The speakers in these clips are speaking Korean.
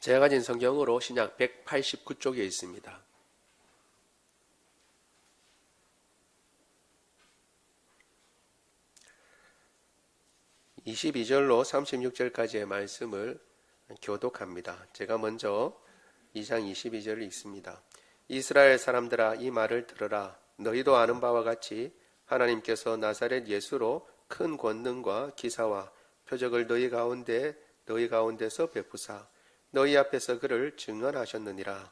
제가 가진 성경으로 신약 189쪽에 있습니다. 22절로 36절까지의 말씀을 교독합니다. 제가 먼저 2장 22절을 읽습니다. 이스라엘 사람들아, 이 말을 들으라. 너희도 아는 바와 같이 하나님께서 나사렛 예수로 큰 권능과 기사와 표적을 너희 가운데서 베푸사 너희 앞에서 그를 증언하셨느니라.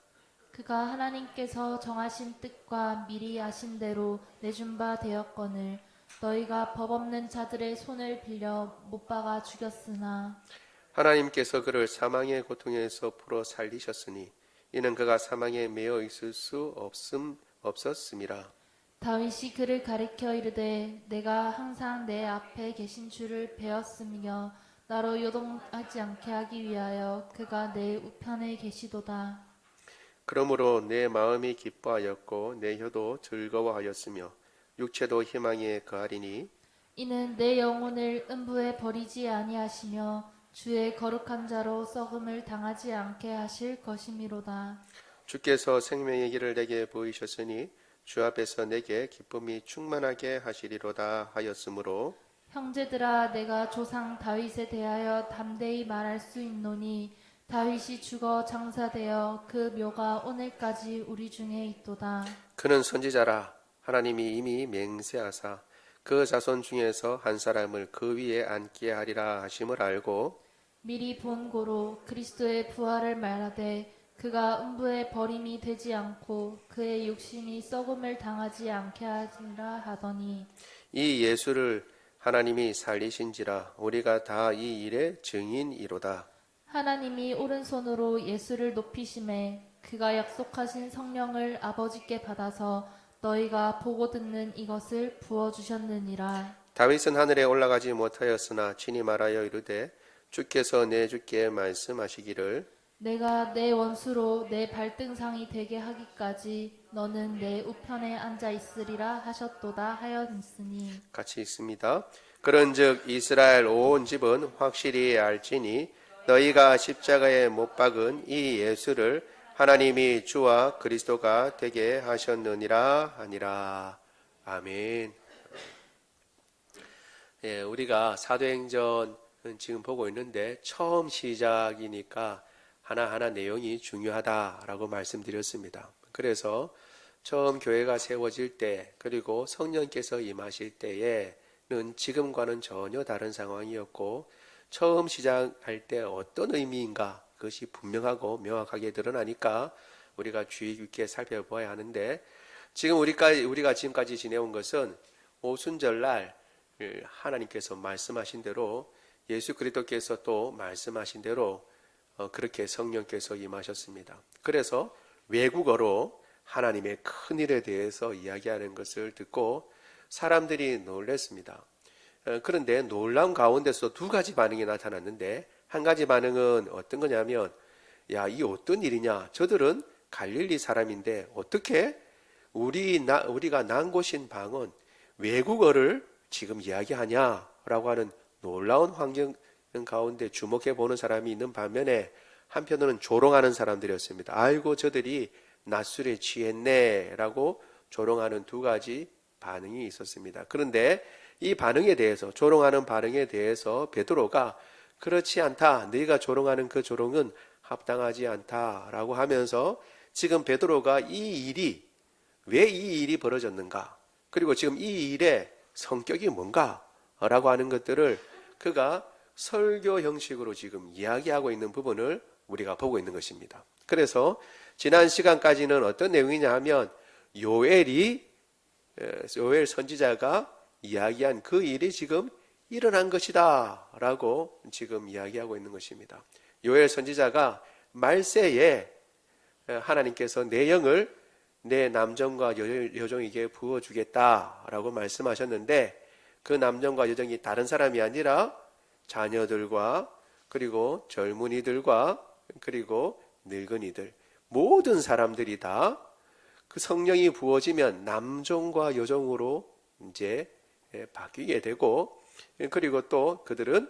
그가 하나님께서 정하신 뜻과 미리 아신 대로 내준 바 되었거늘 너희가 법 없는 자들의 손을 빌려 못 박아 죽였으나 하나님께서 그를 사망의 고통에서 풀어 살리셨으니 이는 그가 사망에 매여 있을 수 없었음이라. 다윗이 그를 가리켜 이르되 내가 항상 내 앞에 계신 주를 배웠으며 나로 요동하지 않게 하기 위하여 그가 내 우편에 계시도다. 그러므로 내 마음이 기뻐하였고 내 혀도 즐거워하였으며 육체도 희망에 거하리니 이는 내 영혼을 음부에 버리지 아니하시며 주의 거룩한 자로 썩음을 당하지 않게 하실 것이미로다. 주께서 생명의 길을 내게 보이셨으니 주 앞에서 내게 기쁨이 충만하게 하시리로다 하였으므로 형제들아, 내가 조상 다윗에 대하여 담대히 말할 수 있노니 다윗이 죽어 장사되어 그 묘가 오늘까지 우리 중에 있도다. 그는 선지자라. 하나님이 이미 맹세하사 그 자손 중에서 한 사람을 그 위에 앉게 하리라 하심을 알고 미리 본 고로 그리스도의 부활을 말하되 그가 음부에 버림이 되지 않고 그의 육신이 썩음을 당하지 않게 하리라 하더니 이 예수를 하나님이 살리신지라 우리가 다 이 일의 증인이로다. 하나님이 오른손으로 예수를 높이심에 그가 약속하신 성령을 아버지께 받아서 너희가 보고 듣는 이것을 부어주셨느니라. 다윗은 하늘에 올라가지 못하였으나 친히 말하여 이르되 주께서 내 주께 말씀하시기를 내가 내 원수로 내 발등상이 되게 하기까지 너는 내 우편에 앉아 있으리라 하셨도다 하였으니. 같이 읽습니다. 그런즉 이스라엘 온 집은 확실히 알지니 너희가 십자가에 못 박은 이 예수를 하나님이 주와 그리스도가 되게 하셨느니라 하니라. 아멘. 예, 우리가 사도행전은 지금 보고 있는데 처음 시작이니까 하나하나 내용이 중요하다라고 말씀드렸습니다. 그래서 처음 교회가 세워질 때 그리고 성령께서 임하실 때에는 지금과는 전혀 다른 상황이었고 처음 시작할 때 어떤 의미인가 그것이 분명하고 명확하게 드러나니까 우리가 주의 깊게 살펴보아야 하는데 지금 우리가 지금까지 지내온 것은 오순절날 하나님께서 말씀하신 대로 예수 그리스도께서 또 말씀하신 대로 그렇게 성령께서 임하셨습니다. 그래서 외국어로 하나님의 큰 일에 대해서 이야기하는 것을 듣고 사람들이 놀랐습니다. 그런데 놀라운 가운데서 두 가지 반응이 나타났는데 한 가지 반응은 어떤 거냐면 야, 이 어떤 일이냐? 저들은 갈릴리 사람인데 어떻게 우리가 난 곳인 방언 외국어를 지금 이야기하냐라고 하는 놀라운 환경 가운데 주목해 보는 사람이 있는 반면에 한편으로는 조롱하는 사람들이었습니다. 아이고 저들이 낮술에 취했네 라고 조롱하는 두 가지 반응이 있었습니다. 그런데 이 반응에 대해서 조롱하는 반응에 대해서 베드로가 그렇지 않다. 너희가 조롱하는 그 조롱은 합당하지 않다라고 하면서 지금 베드로가 왜 이 일이 벌어졌는가? 그리고 지금 이 일의 성격이 뭔가라고 하는 것들을 그가 설교 형식으로 지금 이야기하고 있는 부분을 우리가 보고 있는 것입니다. 그래서 지난 시간까지는 어떤 내용이냐 하면 요엘 선지자가 이야기한 그 일이 지금 일어난 것이다 라고 지금 이야기하고 있는 것입니다. 요엘 선지자가 말세에 하나님께서 내 영을 내 남정과 여종에게 부어주겠다라고 말씀하셨는데 그 남정과 여종이 다른 사람이 아니라 자녀들과 그리고 젊은이들과 그리고 늙은이들 모든 사람들이 다 그 성령이 부어지면 남종과 여종으로 이제 바뀌게 되고 그리고 또 그들은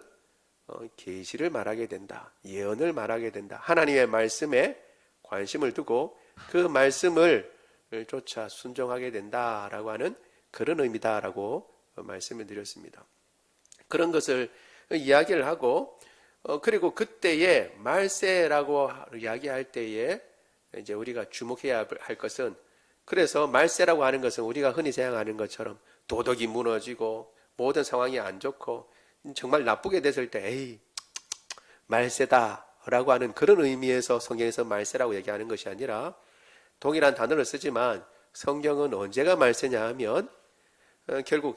계시를 말하게 된다. 예언을 말하게 된다. 하나님의 말씀에 관심을 두고 그 말씀을 쫓아 순종하게 된다라고 하는 그런 의미다라고 말씀을 드렸습니다. 그런 것을 이야기를 하고 그리고 그때에 말세라고 이야기할 때에 이제 우리가 주목해야 할 것은 그래서 말세라고 하는 것은 우리가 흔히 생각하는 것처럼 도덕이 무너지고 모든 상황이 안 좋고 정말 나쁘게 됐을 때 에이 말세다라고 하는 그런 의미에서 성경에서 말세라고 얘기하는 것이 아니라 동일한 단어를 쓰지만 성경은 언제가 말세냐 하면 결국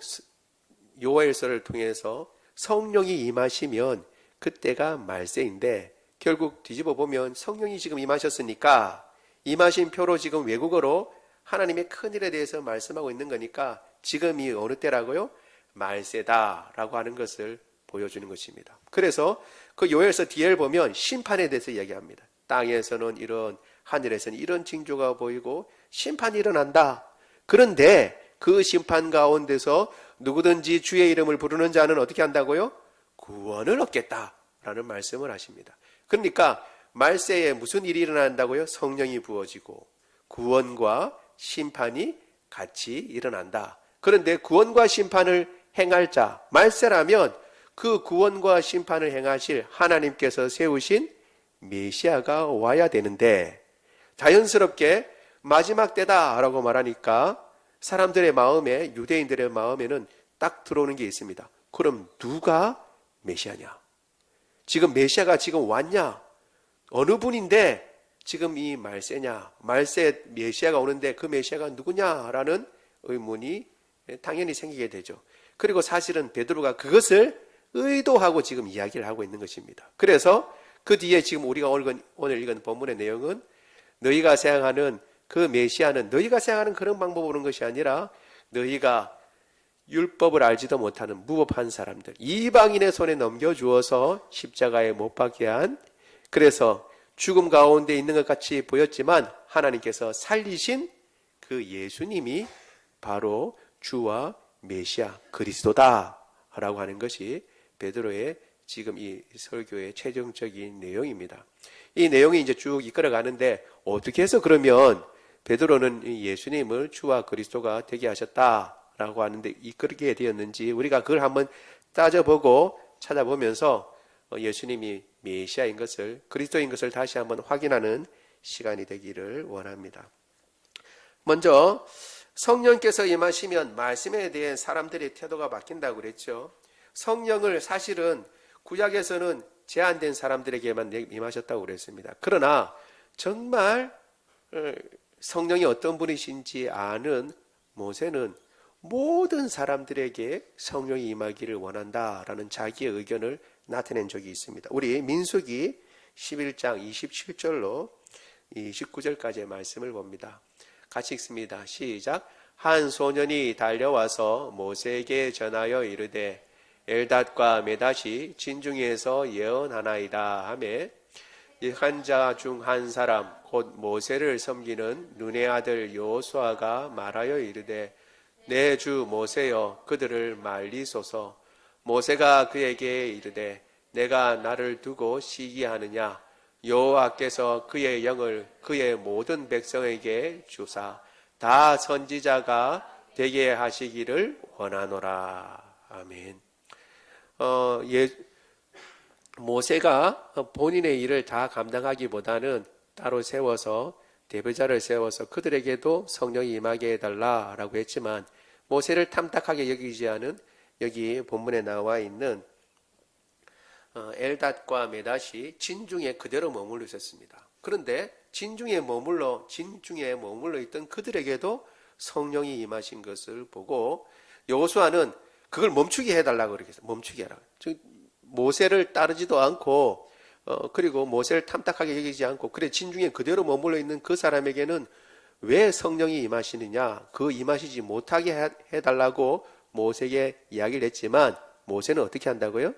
요엘서를 통해서 성령이 임하시면 그때가 말세인데 결국 뒤집어 보면 성령이 지금 임하셨으니까 임하신 표로 지금 외국어로 하나님의 큰일에 대해서 말씀하고 있는 거니까 지금이 어느 때라고요? 말세다라고 하는 것을 보여주는 것입니다. 그래서 그 요엘서 뒤를 보면 심판에 대해서 이야기합니다. 땅에서는 이런 하늘에서는 이런 징조가 보이고 심판이 일어난다. 그런데 그 심판 가운데서 누구든지 주의 이름을 부르는 자는 어떻게 한다고요? 구원을 얻겠다라는 말씀을 하십니다. 그러니까 말세에 무슨 일이 일어난다고요? 성령이 부어지고 구원과 심판이 같이 일어난다. 그런데 구원과 심판을 행할 자, 말세라면 그 구원과 심판을 행하실 하나님께서 세우신 메시아가 와야 되는데 자연스럽게 마지막 때다라고 말하니까 사람들의 마음에, 유대인들의 마음에는 딱 들어오는 게 있습니다. 그럼 누가 메시아냐? 지금 메시아가 지금 왔냐? 어느 분인데 지금 이 말세냐? 말세 메시아가 오는데 그 메시아가 누구냐라는 의문이 당연히 생기게 되죠. 그리고 사실은 베드로가 그것을 의도하고 지금 이야기를 하고 있는 것입니다. 그래서 그 뒤에 지금 우리가 오늘 읽은 본문의 내용은 너희가 생각하는 그 메시아는 너희가 생각하는 그런 방법으로 오는 것이 아니라 너희가 율법을 알지도 못하는 무법한 사람들, 이방인의 손에 넘겨주어서 십자가에 못 박게 한, 그래서 죽음 가운데 있는 것 같이 보였지만 하나님께서 살리신 그 예수님이 바로 주와 메시아 그리스도다라고 하는 것이 베드로의 지금 이 설교의 최종적인 내용입니다. 이 내용이 이제 쭉 이끌어가는데 어떻게 해서 그러면 베드로는 예수님을 주와 그리스도가 되게 하셨다라고 하는데 이끌게 되었는지 우리가 그걸 한번 따져보고 찾아보면서 예수님이 메시아인 것을, 그리스도인 것을 다시 한번 확인하는 시간이 되기를 원합니다. 먼저 성령께서 임하시면 말씀에 대해 사람들의 태도가 바뀐다고 그랬죠. 성령을 사실은 구약에서는 제한된 사람들에게만 임하셨다고 그랬습니다. 그러나 정말 성령이 어떤 분이신지 아는 모세는 모든 사람들에게 성령이 임하기를 원한다라는 자기의 의견을 나타낸 적이 있습니다. 우리 민수기 11장 27절로 29절까지의 말씀을 봅니다. 같이 읽습니다. 시작. 한 소년이 달려와서 모세에게 전하여 이르되 엘닷과 메닷이 진중에서 예언하나이다 하매 한 자 중 한 사람 곧 모세를 섬기는 눈의 아들 여호수아가 말하여 이르되 내 주 모세여 그들을 말리소서. 모세가 그에게 이르되 내가 나를 두고 시기하느냐? 여호와께서 그의 영을 그의 모든 백성에게 주사 다 선지자가 되게 하시기를 원하노라. 아멘. 모세가 본인의 일을 다 감당하기보다는 따로 세워서 대표자를 세워서 그들에게도 성령이 임하게 해달라라고 했지만 모세를 탐탁하게 여기지 않은 여기 본문에 나와 있는 엘닷과 메닷이 진중에 그대로 머물러 있었습니다. 그런데 진중에 머물러 있던 그들에게도 성령이 임하신 것을 보고 여호수아는 그걸 멈추게 해달라고 그렇게 했어요. 멈추게 하라고. 즉 모세를 따르지도 않고 그리고 모세를 탐탁하게 여기지 않고 그래 진중에 그대로 머물러 있는 그 사람에게는 왜 성령이 임하시느냐? 그 임하시지 못하게 해달라고 모세에게 이야기를 했지만 모세는 어떻게 한다고요?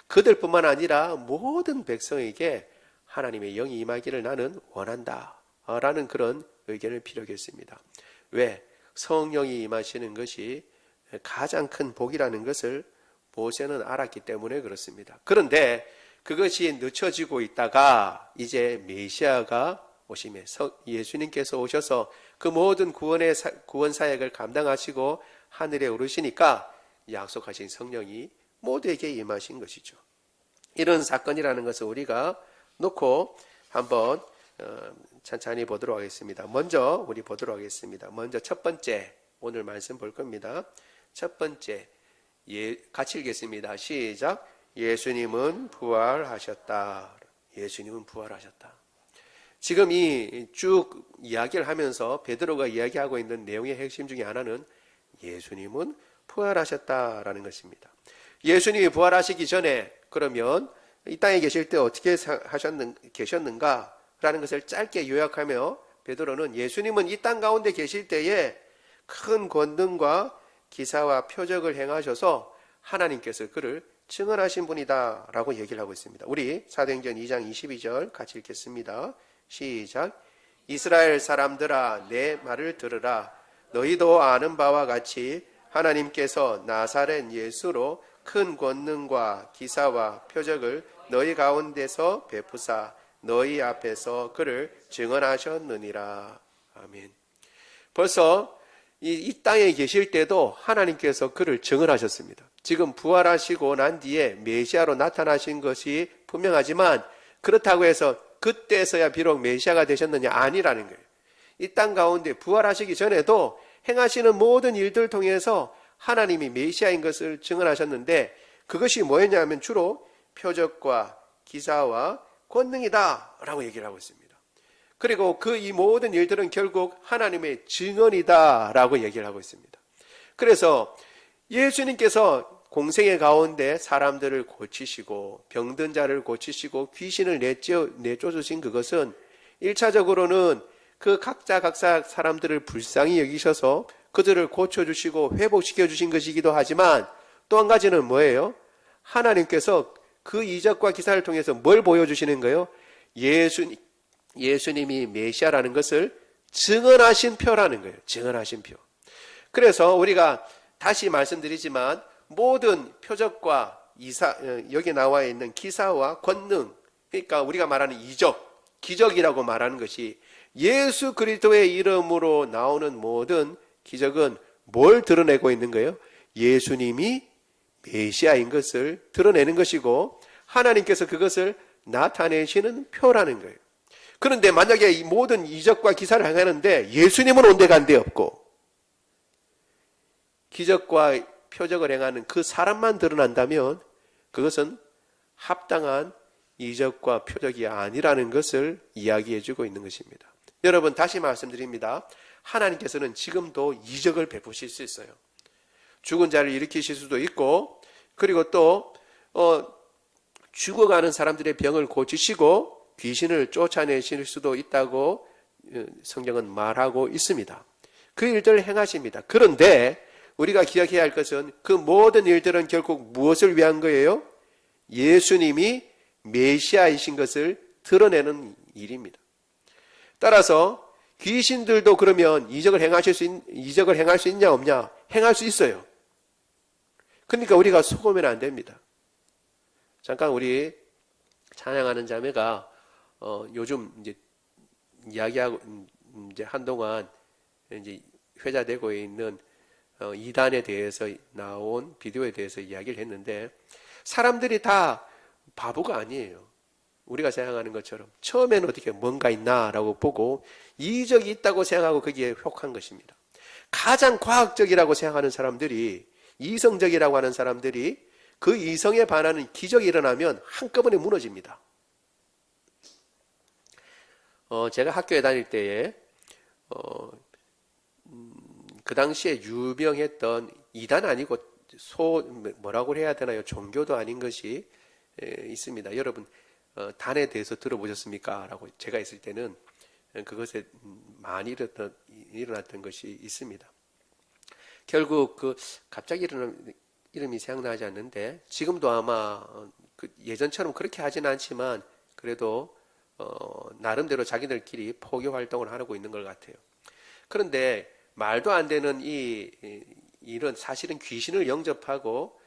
그들뿐만 아니라 모든 백성에게 하나님의 영이 임하기를 나는 원한다 라는 그런 의견을 피력했습니다. 왜? 성령이 임하시는 것이 가장 큰 복이라는 것을 모세는 알았기 때문에 그렇습니다. 그런데 그것이 늦춰지고 있다가 이제 메시아가 오심에 예수님께서 오셔서 그 모든 구원 사역을 감당하시고 하늘에 오르시니까 약속하신 성령이 모두에게 임하신 것이죠. 이런 사건이라는 것을 우리가 놓고 한번 천천히 보도록 하겠습니다. 먼저 우리 보도록 하겠습니다. 먼저 첫 번째 오늘 말씀 볼 겁니다. 첫 번째 같이 읽겠습니다. 시작. 예수님은 부활하셨다. 예수님은 부활하셨다. 지금 이 쭉 이야기를 하면서 베드로가 이야기하고 있는 내용의 핵심 중에 하나는 예수님은 부활하셨다라는 것입니다. 예수님이 부활하시기 전에 그러면 이 땅에 계실 때 어떻게 계셨는가라는 것을 짧게 요약하며 베드로는 예수님은 이 땅 가운데 계실 때에 큰 권능과 기사와 표적을 행하셔서 하나님께서 그를 증언하신 분이다 라고 얘기를 하고 있습니다. 우리 사도행전 2장 22절 같이 읽겠습니다. 시작. 이스라엘 사람들아 내 말을 들으라. 너희도 아는 바와 같이 하나님께서 나사렛 예수로 큰 권능과 기사와 표적을 너희 가운데서 베푸사 너희 앞에서 그를 증언하셨느니라. 아멘. 벌써 이 땅에 계실 때도 하나님께서 그를 증언하셨습니다. 지금 부활하시고 난 뒤에 메시아로 나타나신 것이 분명하지만 그렇다고 해서 그때서야 비록 메시아가 되셨느냐 아니라는 거예요. 이 땅 가운데 부활하시기 전에도 행하시는 모든 일들을 통해서 하나님이 메시아인 것을 증언하셨는데 그것이 뭐였냐면 주로 표적과 기사와 권능이다 라고 얘기를 하고 있습니다. 그리고 이 모든 일들은 결국 하나님의 증언이다 라고 얘기를 하고 있습니다. 그래서 예수님께서 공생의 가운데 사람들을 고치시고 병든 자를 고치시고 귀신을 내쫓으신 그것은 1차적으로는 그 각자 사람들을 불쌍히 여기셔서 그들을 고쳐주시고 회복시켜주신 것이기도 하지만 또 한 가지는 뭐예요? 하나님께서 그 이적과 기사를 통해서 뭘 보여주시는 거예요? 예수님이 메시아라는 것을 증언하신 표라는 거예요. 증언하신 표. 그래서 우리가 다시 말씀드리지만 모든 표적과 여기 나와 있는 기사와 권능, 그러니까 우리가 말하는 이적, 기적이라고 말하는 것이 예수 그리스도의 이름으로 나오는 모든 기적은 뭘 드러내고 있는 거예요? 예수님이 메시아인 것을 드러내는 것이고 하나님께서 그것을 나타내시는 표라는 거예요. 그런데 만약에 이 모든 이적과 기사를 행하는데 예수님은 온데간데 없고 기적과 표적을 행하는 그 사람만 드러난다면 그것은 합당한 이적과 표적이 아니라는 것을 이야기해주고 있는 것입니다. 여러분 다시 말씀드립니다. 하나님께서는 지금도 이적을 베푸실 수 있어요. 죽은 자를 일으키실 수도 있고 그리고 또 죽어가는 사람들의 병을 고치시고 귀신을 쫓아내실 수도 있다고 성경은 말하고 있습니다. 그 일들을 행하십니다. 그런데 우리가 기억해야 할 것은 그 모든 일들은 결국 무엇을 위한 거예요? 예수님이 메시아이신 것을 드러내는 일입니다. 따라서 귀신들도 그러면 이적을 행할 수 있냐 없냐? 행할 수 있어요. 그러니까 우리가 속으면 안 됩니다. 잠깐 우리 찬양하는 자매가 요즘 이제 이야기하고 이제 한동안 이제 회자되고 있는 이단에 대해서 나온 비디오에 대해서 이야기를 했는데 사람들이 다 바보가 아니에요. 우리가 생각하는 것처럼 처음에는 어떻게 뭔가 있나라고 보고 이적이 있다고 생각하고 거기에 혹한 것입니다. 가장 과학적이라고 생각하는 사람들이 이성적이라고 하는 사람들이 그 이성에 반하는 기적이 일어나면 한꺼번에 무너집니다. 제가 학교에 다닐 때에 그 당시에 유명했던 이단 아니고 뭐라고 해야 되나요? 종교도 아닌 것이 있습니다. 여러분 단에 대해서 들어보셨습니까? 라고 제가 있을 때는 그것에 많이 일어났던 것이 있습니다. 결국 갑자기 일어난 이름이 생각나지 않는데 지금도 아마 예전처럼 그렇게 하지는 않지만 그래도 나름대로 자기들끼리 포교 활동을 하고 있는 것 같아요. 그런데 말도 안 되는 이 일은 사실은 귀신을 영접하고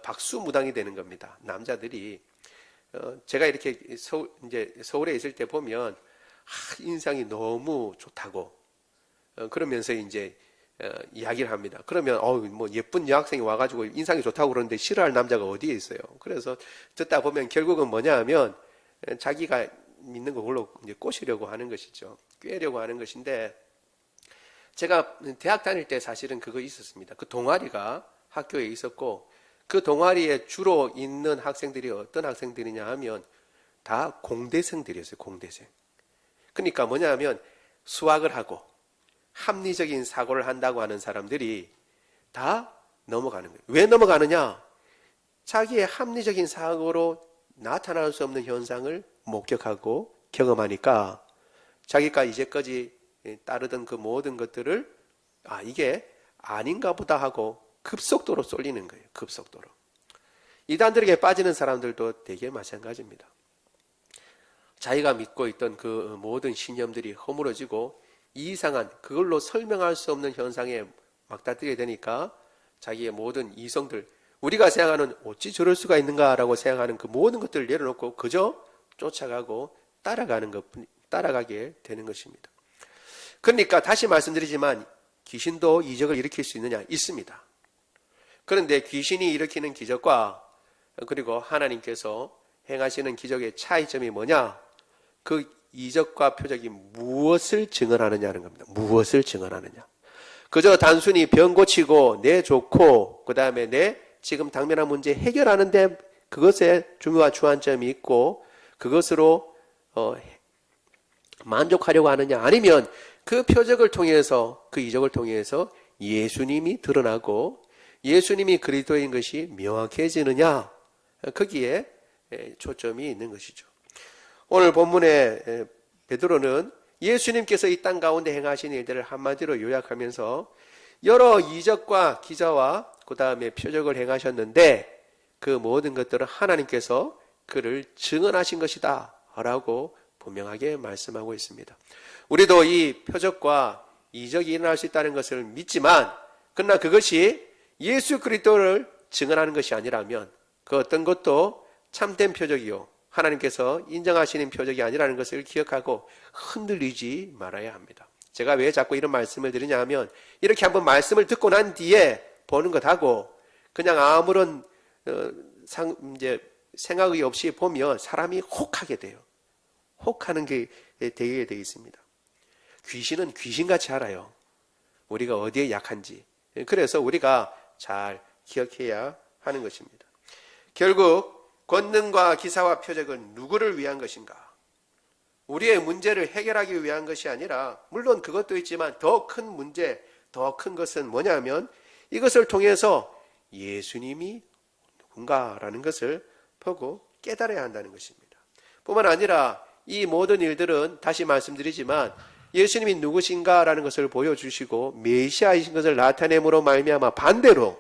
박수무당이 되는 겁니다. 남자들이 제가 이렇게 이제 서울에 있을 때 보면 인상이 너무 좋다고 그러면서 이제 이야기를 합니다. 그러면 뭐 예쁜 여학생이 와가지고 인상이 좋다고 그러는데 싫어할 남자가 어디에 있어요? 그래서 듣다 보면 결국은 뭐냐 하면 자기가 믿는 거 그걸로 이제 꼬시려고 하는 것이죠. 꿰려고 하는 것인데, 제가 대학 다닐 때 사실은 그거 있었습니다. 그 동아리가 학교에 있었고, 그 동아리에 주로 있는 학생들이 어떤 학생들이냐 하면 다 공대생들이었어요. 공대생. 그러니까 뭐냐 하면 수학을 하고 합리적인 사고를 한다고 하는 사람들이 다 넘어가는 거예요. 왜 넘어가느냐? 자기의 합리적인 사고로 나타날 수 없는 현상을 목격하고 경험하니까 자기가 이제까지 따르던 그 모든 것들을 이게 아닌가 보다 하고 급속도로 쏠리는 거예요. 급속도로. 이단들에게 빠지는 사람들도 되게 마찬가지입니다. 자기가 믿고 있던 그 모든 신념들이 허물어지고 이상한 그걸로 설명할 수 없는 현상에 막다뜨게 되니까 자기의 모든 이성들, 우리가 생각하는 어찌 저럴 수가 있는가라고 생각하는 그 모든 것들을 내려놓고 그저 쫓아가고 따라가게 되는 것입니다. 그러니까 다시 말씀드리지만 귀신도 이적을 일으킬 수 있느냐? 있습니다. 그런데 귀신이 일으키는 기적과 그리고 하나님께서 행하시는 기적의 차이점이 뭐냐? 그 이적과 표적이 무엇을 증언하느냐는 겁니다. 무엇을 증언하느냐? 그저 단순히 병 고치고 내 좋고 그 다음에 내 지금 당면한 문제 해결하는데 그것에 중요한 주안점이 있고 그것으로 만족하려고 하느냐, 아니면 그 표적을 통해서 그 이적을 통해서 예수님이 드러나고 예수님이 그리스도인 것이 명확해지느냐, 거기에 초점이 있는 것이죠. 오늘 본문에 베드로는 예수님께서 이 땅 가운데 행하신 일들을 한마디로 요약하면서 여러 이적과 기사와 그 다음에 표적을 행하셨는데 그 모든 것들은 하나님께서 그를 증언하신 것이다 라고 분명하게 말씀하고 있습니다. 우리도 이 표적과 이적이 일어날 수 있다는 것을 믿지만, 그러나 그것이 예수 그리스도를 증언하는 것이 아니라면 그 어떤 것도 참된 표적이요 하나님께서 인정하시는 표적이 아니라는 것을 기억하고 흔들리지 말아야 합니다. 제가 왜 자꾸 이런 말씀을 드리냐 하면, 이렇게 한번 말씀을 듣고 난 뒤에 보는 것하고 그냥 아무런 생각이 없이 보면 사람이 혹하게 돼요. 혹하는 게 되게 되어 있습니다. 귀신은 귀신같이 알아요. 우리가 어디에 약한지. 그래서 우리가 잘 기억해야 하는 것입니다. 결국 권능과 기사와 표적은 누구를 위한 것인가? 우리의 문제를 해결하기 위한 것이 아니라, 물론 그것도 있지만 더 큰 문제, 더 큰 것은 뭐냐면 이것을 통해서 예수님이 누군가라는 것을 보고 깨달아야 한다는 것입니다. 뿐만 아니라 이 모든 일들은 다시 말씀드리지만 예수님이 누구신가라는 것을 보여주시고 메시아이신 것을 나타냄으로 말미암아 반대로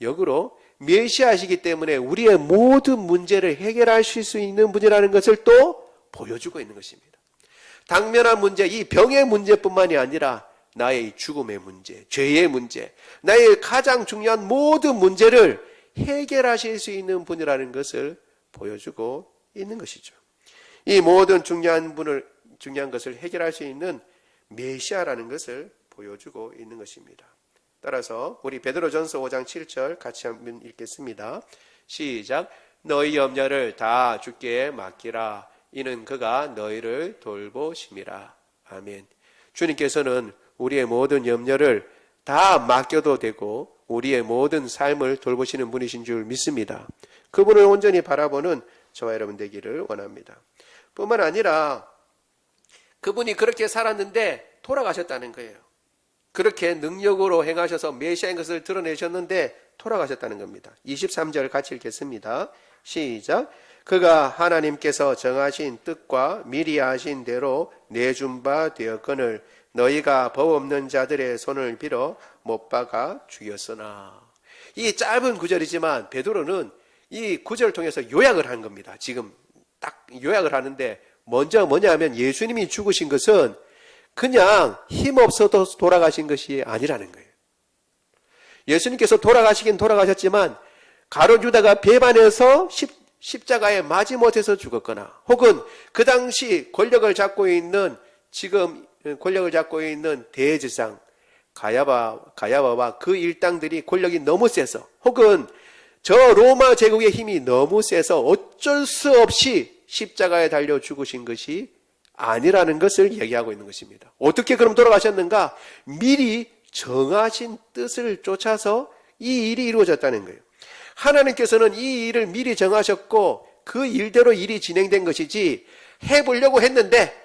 역으로 메시아이시기 때문에 우리의 모든 문제를 해결하실 수 있는 분이라는 것을 또 보여주고 있는 것입니다. 당면한 문제, 이 병의 문제뿐만이 아니라 나의 죽음의 문제, 죄의 문제, 나의 가장 중요한 모든 문제를 해결하실 수 있는 분이라는 것을 보여주고 있는 것이죠. 이 모든 중요한 것을 해결할 수 있는 메시아라는 것을 보여주고 있는 것입니다. 따라서 우리 베드로전서 5장 7절 같이 한번 읽겠습니다. 시작. 너희 염려를 다 주께 맡기라. 이는 그가 너희를 돌보심이라. 아멘. 주님께서는 우리의 모든 염려를 다 맡겨도 되고 우리의 모든 삶을 돌보시는 분이신 줄 믿습니다. 그분을 온전히 바라보는 저와 여러분 되기를 원합니다. 뿐만 아니라 그분이 그렇게 살았는데 돌아가셨다는 거예요. 그렇게 능력으로 행하셔서 메시아인 것을 드러내셨는데 돌아가셨다는 겁니다. 23절 같이 읽겠습니다. 시작. 그가 하나님께서 정하신 뜻과 미리 하신 대로 내준 바 되었거늘 너희가 법 없는 자들의 손을 빌어 못 박아 죽였으나. 이 짧은 구절이지만 베드로는 이 구절을 통해서 요약을 한 겁니다. 지금 딱 요약을 하는데, 먼저 뭐냐면 예수님이 죽으신 것은 그냥 힘없어도 돌아가신 것이 아니라는 거예요. 예수님께서 돌아가시긴 돌아가셨지만 가룟 유다가 배반해서 십자가에 마지못해서 죽었거나 혹은 그 당시 권력을 잡고 있는 대제사장 가야바와 그 일당들이 권력이 너무 세서 혹은 저 로마 제국의 힘이 너무 세서 어쩔 수 없이 십자가에 달려 죽으신 것이 아니라는 것을 얘기하고 있는 것입니다. 어떻게 그럼 돌아가셨는가? 미리 정하신 뜻을 쫓아서 이 일이 이루어졌다는 거예요. 하나님께서는 이 일을 미리 정하셨고 그 일대로 일이 진행된 것이지 해보려고 했는데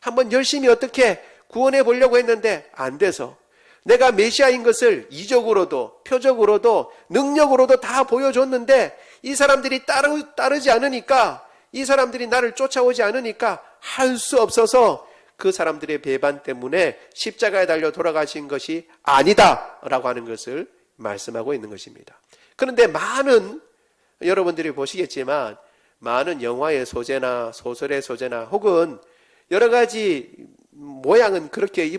한번 열심히 어떻게 구원해 보려고 했는데 안 돼서 내가 메시아인 것을 이적으로도 표적으로도 능력으로도 다 보여줬는데 이 사람들이 따르지 않으니까 이 사람들이 나를 쫓아오지 않으니까 할 수 없어서 그 사람들의 배반 때문에 십자가에 달려 돌아가신 것이 아니다라고 하는 것을 말씀하고 있는 것입니다. 그런데 여러분들이 보시겠지만 많은 영화의 소재나 소설의 소재나 혹은 여러 가지 모양은 그렇게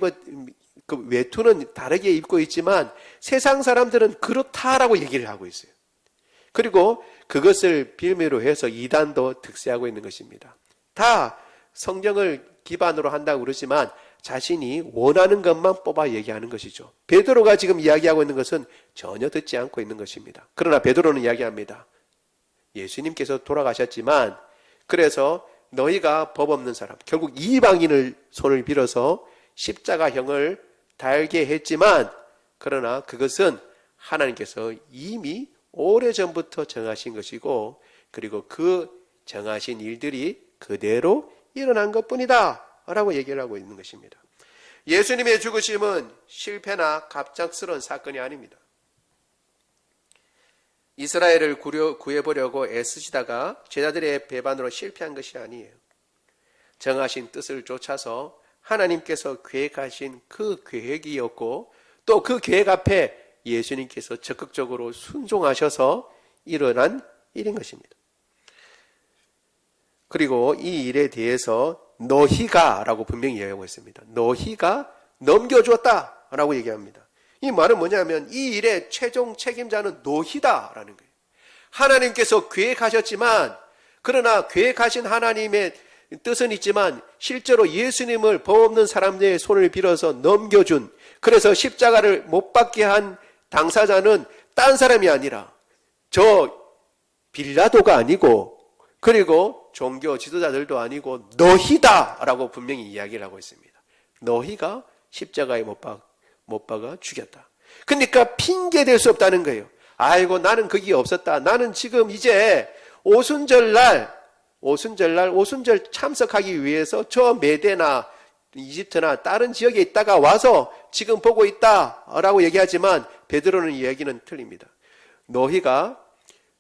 그 외투는 다르게 입고 있지만 세상 사람들은 그렇다라고 얘기를 하고 있어요. 그리고 그것을 빌미로 해서 이단도 득세하고 있는 것입니다. 다 성경을 기반으로 한다고 그러지만 자신이 원하는 것만 뽑아 얘기하는 것이죠. 베드로가 지금 이야기하고 있는 것은 전혀 듣지 않고 있는 것입니다. 그러나 베드로는 이야기합니다. 예수님께서 돌아가셨지만 그래서 너희가 법 없는 사람, 결국 이방인을 손을 빌어서 십자가형을 달게 했지만 그러나 그것은 하나님께서 이미 오래전부터 정하신 것이고 그리고 그 정하신 일들이 그대로 일어난 것뿐이다 라고 얘기를 하고 있는 것입니다. 예수님의 죽으심은 실패나 갑작스러운 사건이 아닙니다. 이스라엘을 구해보려고 애쓰시다가 제자들의 배반으로 실패한 것이 아니에요. 정하신 뜻을 쫓아서 하나님께서 계획하신 그 계획이었고 또 그 계획 앞에 예수님께서 적극적으로 순종하셔서 일어난 일인 것입니다. 그리고 이 일에 대해서 너희가 라고 분명히 이야기하고 있습니다. 너희가 넘겨주었다 라고 얘기합니다. 이 말은 뭐냐면 이 일의 최종 책임자는 너희다라는 거예요. 하나님께서 계획하셨지만 그러나 계획하신 하나님의 뜻은 있지만 실제로 예수님을 법 없는 사람들의 손을 빌어서 넘겨준 그래서 십자가를 못 박게 한 당사자는 딴 사람이 아니라 저 빌라도가 아니고 그리고 종교 지도자들도 아니고 너희다라고 분명히 이야기를 하고 있습니다. 너희가 십자가에 못 박아 죽였다. 그러니까 핑계 댈 수 없다는 거예요. 아이고 나는 거기 없었다. 나는 지금 이제 오순절 참석하기 위해서 저 메대나 이집트나 다른 지역에 있다가 와서 지금 보고 있다라고 얘기하지만 베드로는 이야기는 틀립니다. 너희가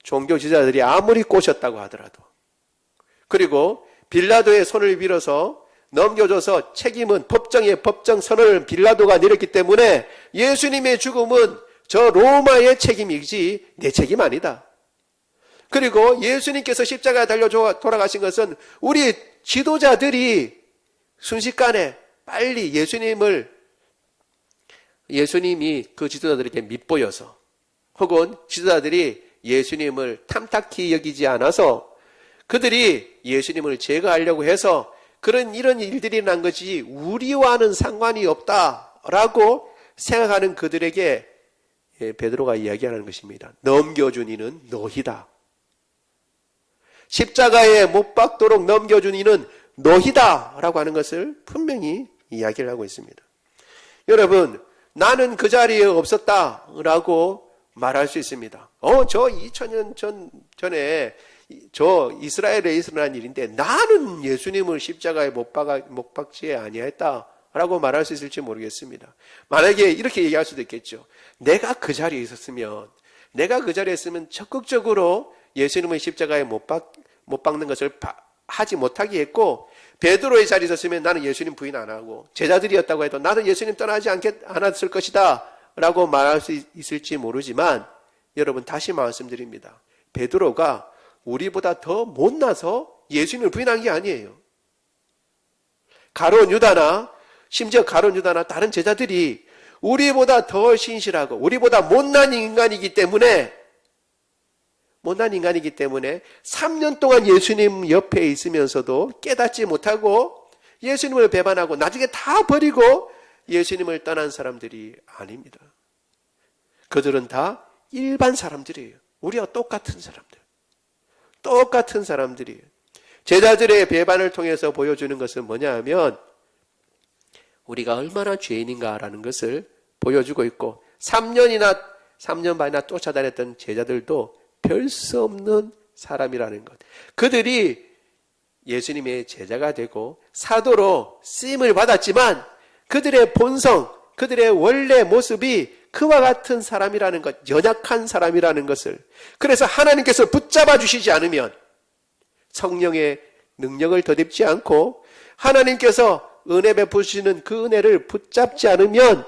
종교 지도자들이 아무리 꼬셨다고 하더라도 그리고 빌라도의 손을 빌어서 넘겨줘서 책임은 법정 선언을 빌라도가 내렸기 때문에 예수님의 죽음은 저 로마의 책임이지 내 책임 아니다. 그리고 예수님께서 십자가에 달려 돌아가신 것은 우리 지도자들이 순식간에 빨리 예수님이 그 지도자들에게 밉보여서 혹은 지도자들이 예수님을 탐탁히 여기지 않아서 그들이 예수님을 제거하려고 해서 이런 일들이 난 것이 우리와는 상관이 없다라고 생각하는 그들에게 베드로가 이야기하는 것입니다. 넘겨준 이는 너희다. 십자가에 못 박도록 넘겨준 이는 너희다라고 하는 것을 분명히 이야기를 하고 있습니다. 여러분, 나는 그 자리에 없었다라고 말할 수 있습니다. 저 2000년 전에 저 이스라엘에 일어난 일인데 나는 예수님을 십자가에 못 박지 아니했다라고 말할 수 있을지 모르겠습니다. 만약에 이렇게 얘기할 수도 있겠죠. 내가 그 자리에 있으면 적극적으로 예수님을 십자가에 못 박는 것을 하지 못하게 했고 베드로의 자리에 있었으면 나는 예수님 부인 안 하고 제자들이었다고 해도 나는 예수님 떠나지 않았을 것이다 라고 말할 수 있을지 모르지만 여러분 다시 말씀드립니다. 베드로가 우리보다 더 못나서 예수님을 부인한 게 아니에요. 가룟 유다나 다른 제자들이 우리보다 더 신실하고 우리보다 못난 인간이기 때문에 못난 인간이기 때문에 3년 동안 예수님 옆에 있으면서도 깨닫지 못하고 예수님을 배반하고 나중에 다 버리고 예수님을 떠난 사람들이 아닙니다. 그들은 다 일반 사람들이에요. 우리와 똑같은 사람들. 똑같은 사람들이에요. 제자들의 배반을 통해서 보여주는 것은 뭐냐 하면 우리가 얼마나 죄인인가라는 것을 보여주고 있고 3년 반이나 쫓아다녔던 제자들도 별 수 없는 사람이라는 것. 그들이 예수님의 제자가 되고 사도로 쓰임을 받았지만 그들의 본성, 그들의 원래 모습이 그와 같은 사람이라는 것, 연약한 사람이라는 것을. 그래서 하나님께서 붙잡아 주시지 않으면 성령의 능력을 덧입지 않고 하나님께서 은혜 베푸시는 그 은혜를 붙잡지 않으면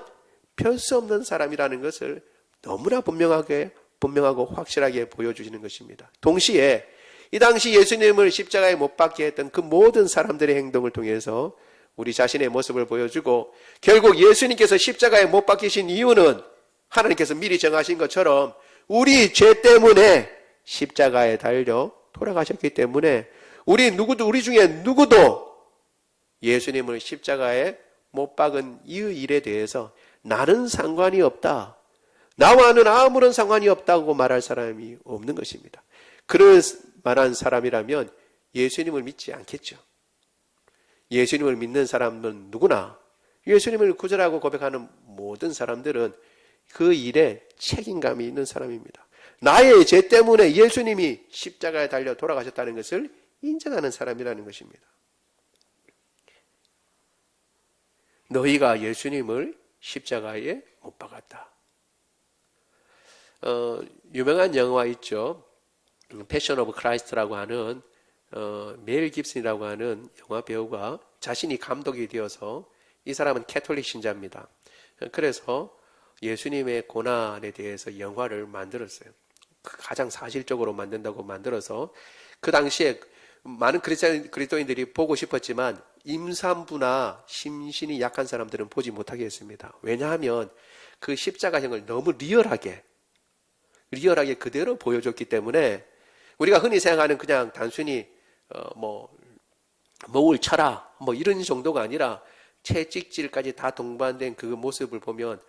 별 수 없는 사람이라는 것을 너무나 분명하고 확실하게 보여주시는 것입니다. 동시에 이 당시 예수님을 십자가에 못 박게 했던 그 모든 사람들의 행동을 통해서 우리 자신의 모습을 보여주고 결국 예수님께서 십자가에 못 박히신 이유는 하나님께서 미리 정하신 것처럼 우리 죄 때문에 십자가에 달려 돌아가셨기 때문에 우리 중에 누구도 예수님을 십자가에 못 박은 이 일에 대해서 나는 상관이 없다. 나와는 아무런 상관이 없다고 말할 사람이 없는 것입니다. 그럴 만한 사람이라면 예수님을 믿지 않겠죠. 예수님을 믿는 사람은 누구나 예수님을 구주라고 고백하는 모든 사람들은 그 일에 책임감이 있는 사람입니다. 나의 죄 때문에 예수님이 십자가에 달려 돌아가셨다는 것을 인정하는 사람이라는 것입니다. 너희가 예수님을 십자가에 못 박았다. 유명한 영화 있죠. 패션 오브 크라이스트라고 하는 멜 깁슨이라고 하는 영화 배우가 자신이 감독이 되어서 이 사람은 캐톨릭 신자입니다. 그래서 예수님의 고난에 대해서 영화를 만들었어요. 가장 사실적으로 만든다고 만들어서 그 당시에 많은 그리스도인들이 보고 싶었지만 임산부나 심신이 약한 사람들은 보지 못하게 했습니다. 왜냐하면 그 십자가형을 너무 리얼하게 그대로 보여줬기 때문에 우리가 흔히 생각하는 그냥 단순히 목을 쳐라 이런 정도가 아니라 채찍질까지 다 동반된 그 모습을 보면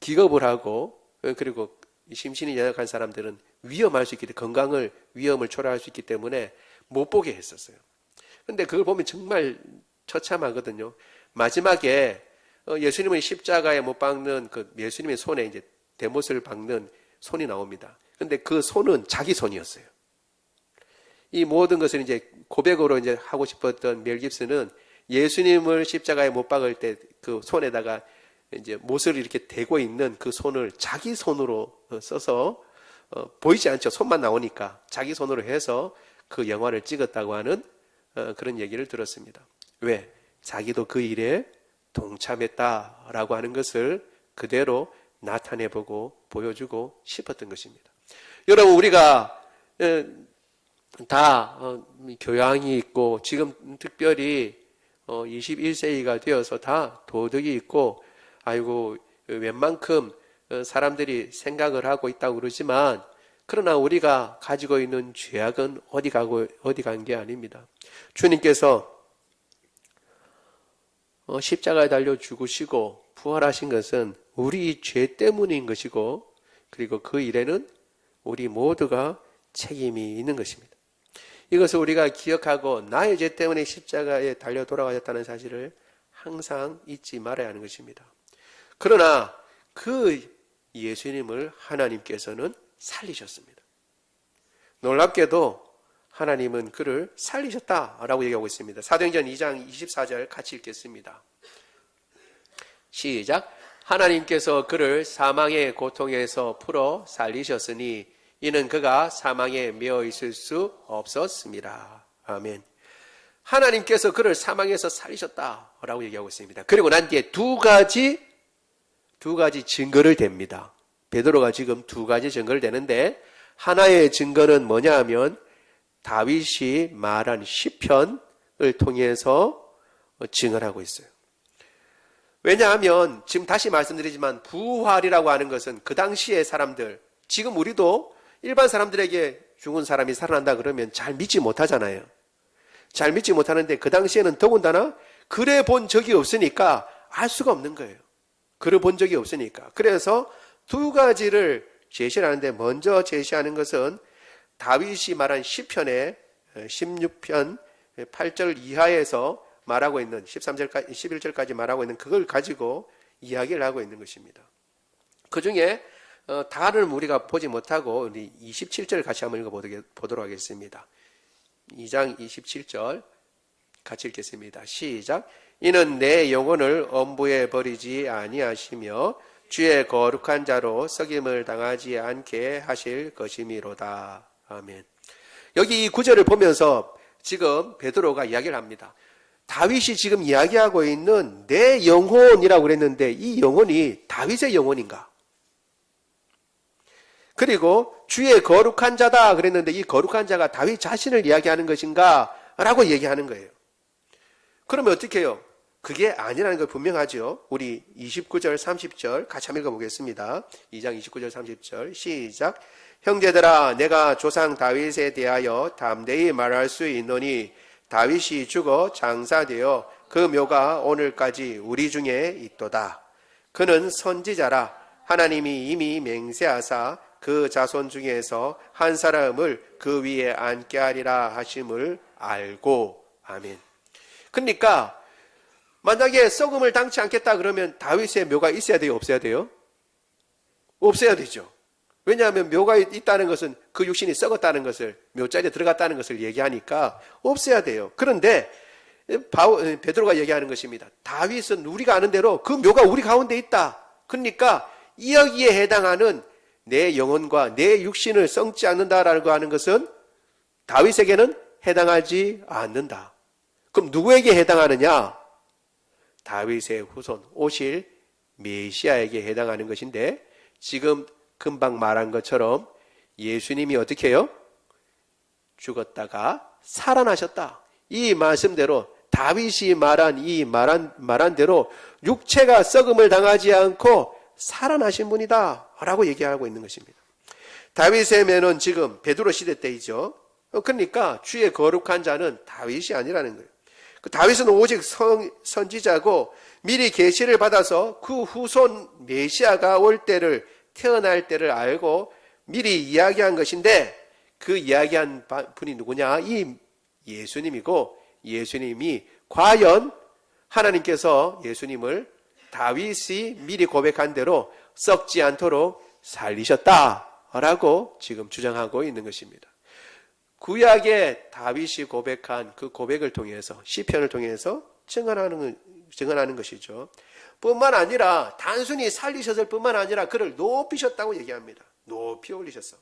기겁을 하고 그리고 심신이 연약한 사람들은 위험할 수 있기 때문에 건강을 위험을 초래할 수 있기 때문에 못 보게 했었어요. 근데 그걸 보면 정말 처참하거든요. 마지막에 예수님을 십자가에 못 박는 그 예수님의 손에 이제 대못을 박는 손이 나옵니다. 근데 그 손은 자기 손이었어요. 이 모든 것을 이제 고백으로 이제 하고 싶었던 멜 깁슨은 예수님을 십자가에 못 박을 때 그 손에다가 이제 못을 이렇게 대고 있는 그 손을 자기 손으로 써서 보이지 않죠. 손만 나오니까 자기 손으로 해서 그 영화를 찍었다고 하는 그런 얘기를 들었습니다. 왜? 자기도 그 일에 동참했다라고 하는 것을 그대로 나타내보고 보여주고 싶었던 것입니다. 여러분 우리가 다 교양이 있고 지금 특별히 21세기가 되어서 다 도덕이 있고 아이고 웬만큼 사람들이 생각을 하고 있다고 그러지만 그러나 우리가 가지고 있는 죄악은 어디 간 게 아닙니다. 주님께서 십자가에 달려 죽으시고 부활하신 것은 우리 죄 때문인 것이고 그리고 그 일에는 우리 모두가 책임이 있는 것입니다. 이것을 우리가 기억하고 나의 죄 때문에 십자가에 달려 돌아가셨다는 사실을 항상 잊지 말아야 하는 것입니다. 그러나 그 예수님을 하나님께서는 살리셨습니다. 놀랍게도 하나님은 그를 살리셨다라고 얘기하고 있습니다. 사도행전 2장 24절 같이 읽겠습니다. 시작. 하나님께서 그를 사망의 고통에서 풀어 살리셨으니 이는 그가 사망에 매어 있을 수 없었습니다. 아멘. 하나님께서 그를 사망에서 살리셨다라고 얘기하고 있습니다. 그리고 난 뒤에 두 가지 증거를 댑니다. 베드로가 지금 두 가지 증거를 대는데 하나의 증거는 뭐냐 하면 다윗이 말한 시편을 통해서 증언하고 있어요. 왜냐하면 지금 다시 말씀드리지만 부활이라고 하는 것은 그 당시의 사람들, 지금 우리도 일반 사람들에게 죽은 사람이 살아난다 그러면 잘 믿지 못하잖아요. 잘 믿지 못하는데 그 당시에는 더군다나 그래 본 적이 없으니까 알 수가 없는 거예요. 그래 본 적이 없으니까. 그래서 두 가지를 제시를 하는데 먼저 제시하는 것은 다윗이 말한 시편의 16편 8절 이하에서 말하고 있는 13절까지 11절까지 말하고 있는 그걸 가지고 이야기를 하고 있는 것입니다. 그 중에 다를 우리가 보지 못하고 우리 27절 같이 한번 읽어보도록 하겠습니다. 2장 27절 같이 읽겠습니다. 시작. 이는 내 영혼을 엄부에 버리지 아니하시며 주의 거룩한 자로 석임을 당하지 않게 하실 것이미로다. 아멘. 여기 이 구절을 보면서 지금 베드로가 이야기를 합니다. 다윗이 지금 이야기하고 있는 내 영혼이라고 그랬는데 이 영혼이 다윗의 영혼인가? 그리고 주의 거룩한 자다 그랬는데 이 거룩한 자가 다윗 자신을 이야기하는 것인가? 라고 얘기하는 거예요. 그러면 어떻게 해요? 그게 아니라는 걸 분명하죠. 우리 29절 30절 같이 한번 읽어보겠습니다. 2장 29절 30절 시작. 형제들아 내가 조상 다윗에 대하여 담대히 말할 수 있노니 다윗이 죽어 장사되어 그 묘가 오늘까지 우리 중에 있도다. 그는 선지자라 하나님이 이미 맹세하사 그 자손 중에서 한 사람을 그 위에 앉게 하리라 하심을 알고. 아멘. 그러니까 만약에 썩음을 당치 않겠다 그러면 다윗의 묘가 있어야 돼요? 없어야 돼요? 없어야 되죠. 왜냐하면 묘가 있다는 것은 그 육신이 썩었다는 것을, 묘자리에 들어갔다는 것을 얘기하니까 없어야 돼요. 그런데 베드로가 얘기하는 것입니다. 다윗은 우리가 아는 대로 그 묘가 우리 가운데 있다. 그러니까 여기에 해당하는 내 영혼과 내 육신을 썩지 않는다라고 하는 것은 다윗에게는 해당하지 않는다. 그럼 누구에게 해당하느냐? 다윗의 후손 오실 메시아에게 해당하는 것인데 지금 금방 말한 것처럼 예수님이 어떻게 해요? 죽었다가 살아나셨다. 이 말씀대로 다윗이 말한 대로 육체가 썩음을 당하지 않고 살아나신 분이다 라고 얘기하고 있는 것입니다. 다윗의 묘는 지금 베드로 시대 때이죠. 그러니까 주의 거룩한 자는 다윗이 아니라는 거예요. 그 다윗은 오직 선지자고 미리 계시를 받아서 그 후손 메시아가 올 때를 태어날 때를 알고 미리 이야기한 것인데 그 이야기한 분이 누구냐? 이 예수님이고 예수님이 과연 하나님께서 예수님을 다윗이 미리 고백한 대로 썩지 않도록 살리셨다라고 지금 주장하고 있는 것입니다. 구약의 다윗이 고백한 그 고백을 통해서 시편을 통해서 증언하는 것이죠. 뿐만 아니라 단순히 살리셨을 뿐만 아니라 그를 높이셨다고 얘기합니다. 높이 올리셨어.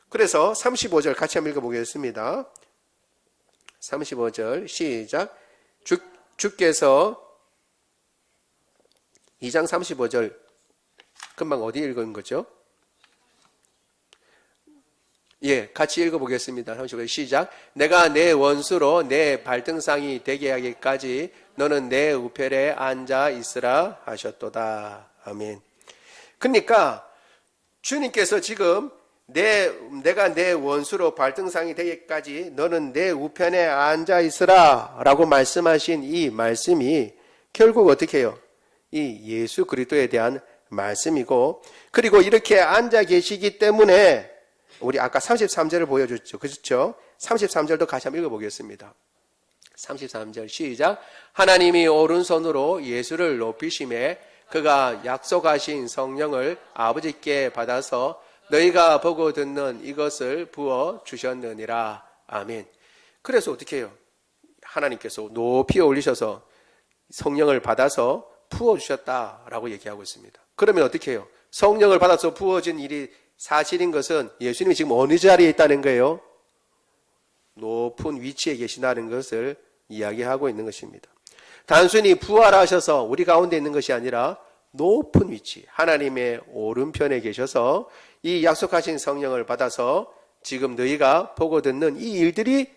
그래서 35절 같이 한번 읽어보겠습니다. 35절 시작. 주께서 2장 35절 금방 어디 읽은 거죠? 예, 같이 읽어보겠습니다. 35절 시작. 내가 내 원수로 내 발등상이 되게 하기까지 너는 내 우편에 앉아 있으라 하셨도다. 아멘. 그러니까 주님께서 지금 내가 내 원수로 발등상이 되기까지 너는 내 우편에 앉아 있으라 라고 말씀하신 이 말씀이 결국 어떻게 해요? 이 예수 그리스도에 대한 말씀이고, 그리고 이렇게 앉아 계시기 때문에 우리 아까 33절을 보여줬죠. 그렇죠? 33절도 같이 한번 읽어보겠습니다. 33절 시작. 하나님이 오른손으로 예수를 높이심에 그가 약속하신 성령을 아버지께 받아서 너희가 보고 듣는 이것을 부어 주셨느니라. 아멘. 그래서 어떻게 해요? 하나님께서 높이 올리셔서 성령을 받아서 부어 주셨다라고 얘기하고 있습니다. 그러면 어떻게 해요? 성령을 받아서 부어진 일이 사실인 것은 예수님이 지금 어느 자리에 있다는 거예요? 높은 위치에 계신다는 것을 이야기하고 있는 것입니다. 단순히 부활하셔서 우리 가운데 있는 것이 아니라 높은 위치, 하나님의 오른편에 계셔서 이 약속하신 성령을 받아서 지금 너희가 보고 듣는 이 일들이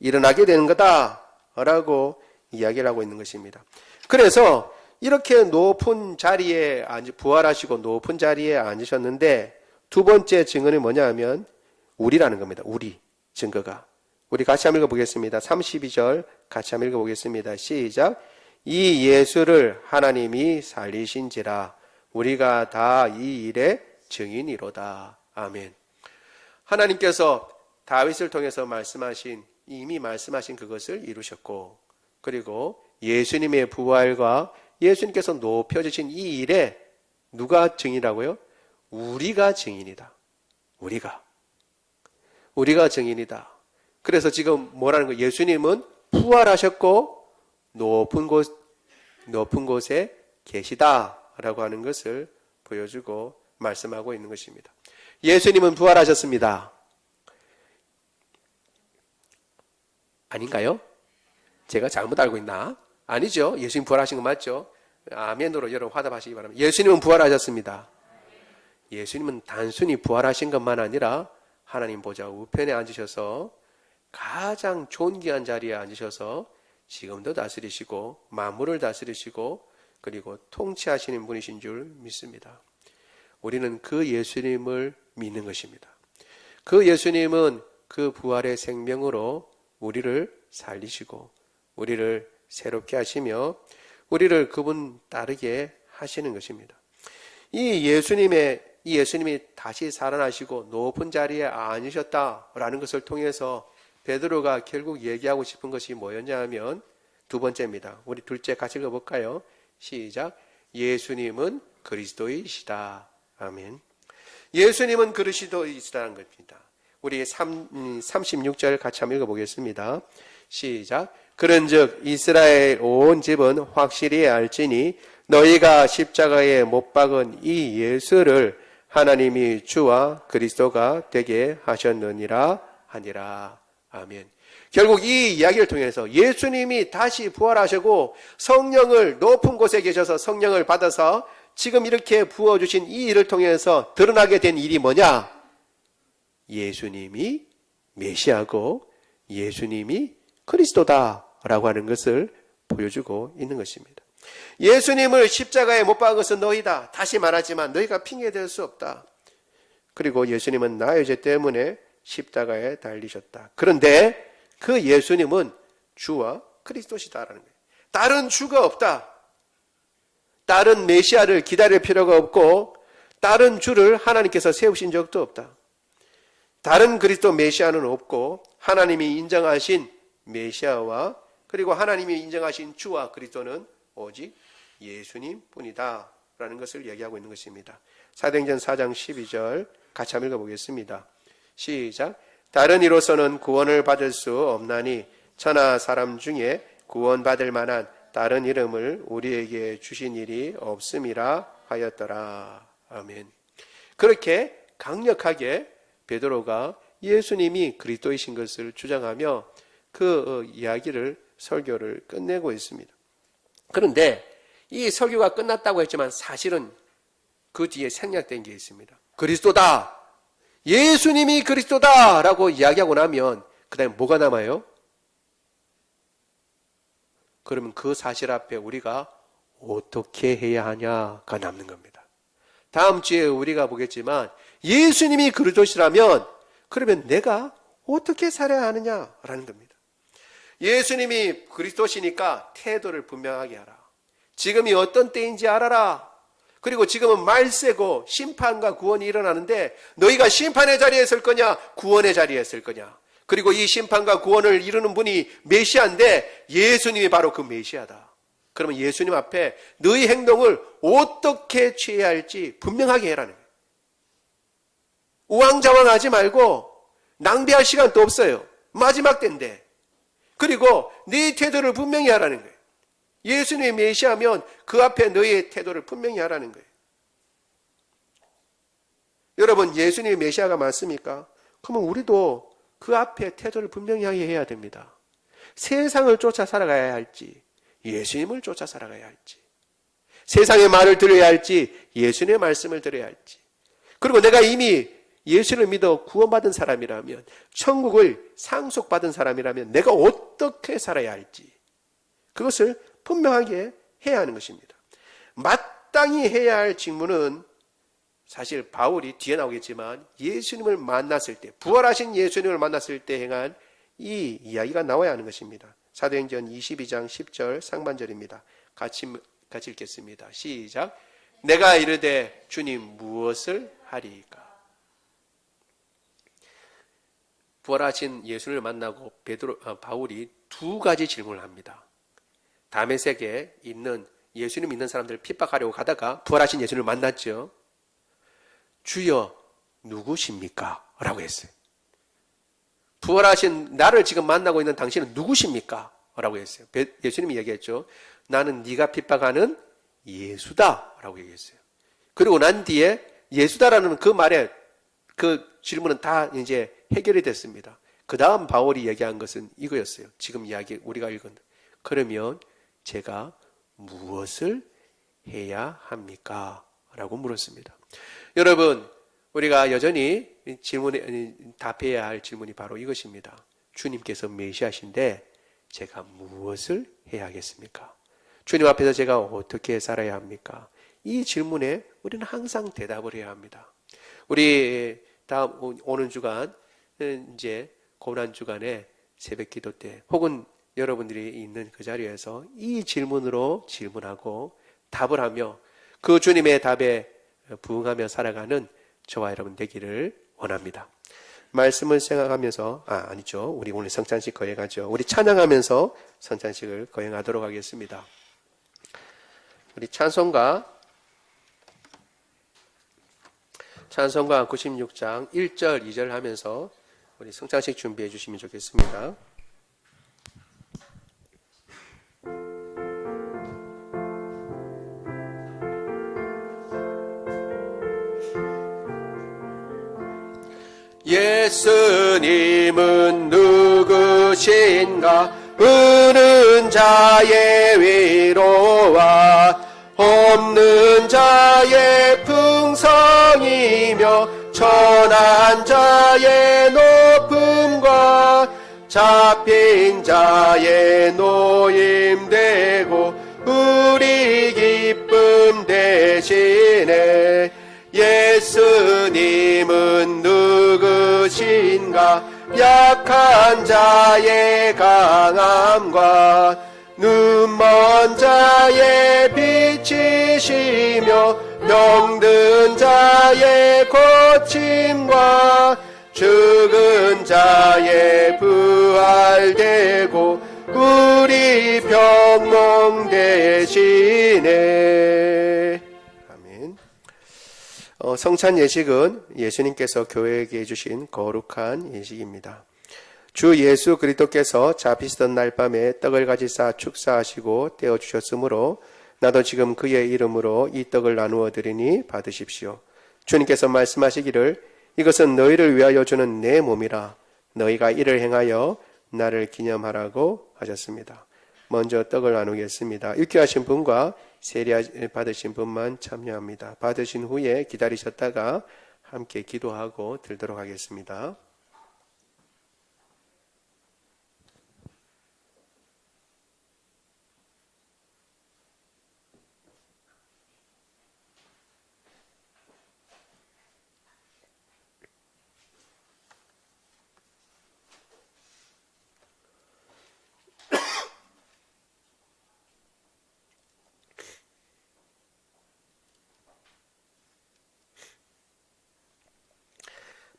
일어나게 되는 거다라고 이야기를 하고 있는 것입니다. 그래서 이렇게 높은 자리에 부활하시고 높은 자리에 앉으셨는데 두 번째 증언은 뭐냐 하면 우리라는 겁니다. 우리 증거가. 우리 같이 한번 읽어보겠습니다. 32절 같이 한번 읽어보겠습니다. 시작. 이 예수를 하나님이 살리신지라 우리가 다 이 일의 증인이로다. 아멘. 하나님께서 다윗을 통해서 이미 말씀하신 그것을 이루셨고, 그리고 예수님의 부활과 예수님께서 높여주신 이 일에 누가 증인이라고요? 우리가 증인이다. 우리가 증인이다. 그래서 지금 뭐라는 거예요? 예수님은 부활하셨고 높은 곳에 계시다라고 하는 것을 보여주고 말씀하고 있는 것입니다. 예수님은 부활하셨습니다. 아닌가요? 제가 잘못 알고 있나? 아니죠. 예수님 부활하신 거 맞죠? 아멘으로 여러분 화답하시기 바랍니다. 예수님은 부활하셨습니다. 예수님은 단순히 부활하신 것만 아니라 하나님 보좌 우편에 앉으셔서 가장 존귀한 자리에 앉으셔서 지금도 다스리시고 만물을 다스리시고 그리고 통치하시는 분이신 줄 믿습니다. 우리는 그 예수님을 믿는 것입니다. 그 예수님은 그 부활의 생명으로 우리를 살리시고 우리를 새롭게 하시며 우리를 그분 따르게 하시는 것입니다. 이 예수님이 다시 살아나시고 높은 자리에 앉으셨다라는 것을 통해서 베드로가 결국 얘기하고 싶은 것이 뭐였냐 하면 두 번째입니다. 우리 둘째 같이 읽어볼까요? 시작. 예수님은 그리스도이시다. 아멘. 예수님은 그리스도이시다는 겁니다. 우리 36절 같이 한번 읽어보겠습니다. 시작. 그런즉 이스라엘 온 집은 확실히 알지니 너희가 십자가에 못 박은 이 예수를 하나님이 주와 그리스도가 되게 하셨느니라 하니라. 아멘. 결국 이 이야기를 통해서 예수님이 다시 부활하시고 성령을 높은 곳에 계셔서 성령을 받아서 지금 이렇게 부어주신 이 일을 통해서 드러나게 된 일이 뭐냐? 예수님이 메시아고 예수님이 그리스도다라고 하는 것을 보여주고 있는 것입니다. 예수님을 십자가에 못 박은 것은 너희다. 다시 말하지만 너희가 핑계댈 수 없다. 그리고 예수님은 나의 죄 때문에 십자가에 달리셨다. 그런데 그 예수님은 주와 그리스도시다라는 거예요. 다른 주가 없다. 다른 메시아를 기다릴 필요가 없고 다른 주를 하나님께서 세우신 적도 없다. 다른 그리스도 메시아는 없고 하나님이 인정하신 메시아와 그리고 하나님이 인정하신 주와 그리스도는 오직 예수님 뿐이다 라는 것을 얘기하고 있는 것입니다. 사도행전 4장 12절 같이 한번 읽어보겠습니다. 시작. 다른 이로서는 구원을 받을 수 없나니 천하 사람 중에 구원받을 만한 다른 이름을 우리에게 주신 일이 없음이라 하였더라. 아멘. 그렇게 강력하게 베드로가 예수님이 그리스도이신 것을 주장하며 그 이야기를 설교를 끝내고 있습니다. 그런데 이 설교가 끝났다고 했지만 사실은 그 뒤에 생략된 게 있습니다. 그리스도다. 예수님이 그리스도다라고 이야기하고 나면 그 다음에 뭐가 남아요? 그러면 그 사실 앞에 우리가 어떻게 해야 하냐가 남는 겁니다. 다음 주에 우리가 보겠지만 예수님이 그리스도시라면 그러면 내가 어떻게 살아야 하느냐라는 겁니다. 예수님이 그리스도시니까 태도를 분명하게 하라. 지금이 어떤 때인지 알아라. 그리고 지금은 말세고 심판과 구원이 일어나는데 너희가 심판의 자리에 설 거냐 구원의 자리에 설 거냐. 그리고 이 심판과 구원을 이루는 분이 메시아인데 예수님이 바로 그 메시아다. 그러면 예수님 앞에 너희 행동을 어떻게 취해야 할지 분명하게 해라는 거예요. 우왕좌왕하지 말고 낭비할 시간도 없어요. 마지막 때인데. 그리고 네 태도를 분명히 하라는 거예요. 예수님이 메시아면 그 앞에 너희의 태도를 분명히 하라는 거예요. 여러분 예수님이 메시아가 맞습니까? 그러면 우리도 그 앞에 태도를 분명히 해야 됩니다. 세상을 쫓아 살아가야 할지 예수님을 쫓아 살아가야 할지 세상의 말을 들어야 할지 예수님의 말씀을 들어야 할지 그리고 내가 이미 예수를 믿어 구원받은 사람이라면 천국을 상속받은 사람이라면 내가 어떻게 살아야 할지 그것을 분명하게 해야 하는 것입니다. 마땅히 해야 할 직무는 사실 바울이 뒤에 나오겠지만 예수님을 만났을 때, 부활하신 예수님을 만났을 때 행한 이 이야기가 나와야 하는 것입니다. 사도행전 22장 10절 상반절입니다. 같이 읽겠습니다. 시작. 내가 이르되 주님 무엇을 하리이까? 부활하신 예수님을 만나고 바울이 두 가지 질문을 합니다. 다메섹에 있는 예수님 믿는 사람들을 핍박하려고 가다가 부활하신 예수님을 만났죠. 주여 누구십니까? 라고 했어요. 부활하신 나를 지금 만나고 있는 당신은 누구십니까? 라고 했어요. 예수님이 얘기했죠. 나는 네가 핍박하는 예수다 라고 얘기했어요. 그리고 난 뒤에 예수다라는 그 말에 그 질문은 다 이제 해결이 됐습니다. 그 다음 바울이 얘기한 것은 이거였어요. 지금 이야기 우리가 읽은. 그러면 제가 무엇을 해야 합니까? 라고 물었습니다. 여러분, 우리가 여전히 질문에 답해야 할 질문이 바로 이것입니다. 주님께서 메시아신데 제가 무엇을 해야 하겠습니까? 주님 앞에서 제가 어떻게 살아야 합니까? 이 질문에 우리는 항상 대답을 해야 합니다. 우리 다음 오는 주간 이제 고난 주간에 새벽 기도 때 혹은 여러분들이 있는 그 자리에서 이 질문으로 질문하고 답을 하며 그 주님의 답에 부응하며 살아가는 저와 여러분 되기를 원합니다. 말씀을 생각하면서 아니죠. 우리 오늘 성찬식 거행하죠. 우리 찬양하면서 성찬식을 거행하도록 하겠습니다. 우리 찬송가 96장 1절 2절 하면서 우리 성찬식 준비해 주시면 좋겠습니다. 예수님은 누구신가? 의는 자의 위로와 없는 자의 풍성이며 천한 자의 높음과 잡힌 자의 노임되고 우리 기쁨 대신에 예수님은 누구신가? 약한 자의 강함과 눈먼 자의 빛이시며 병든 자의 고침과 죽은 자의 부활되고 우리 병몽 대신에. 아멘. 성찬 예식은 예수님께서 교회에게 해주신 거룩한 예식입니다. 주 예수 그리스도께서 잡히시던 날 밤에 떡을 가지사 축사하시고 떼어주셨으므로 나도 지금 그의 이름으로 이 떡을 나누어 드리니 받으십시오. 주님께서 말씀하시기를 이것은 너희를 위하여 주는 내 몸이라 너희가 이를 행하여 나를 기념하라고 하셨습니다. 먼저 떡을 나누겠습니다. 육교하신 분과 세례 받으신 분만 참여합니다. 받으신 후에 기다리셨다가 함께 기도하고 들도록 하겠습니다.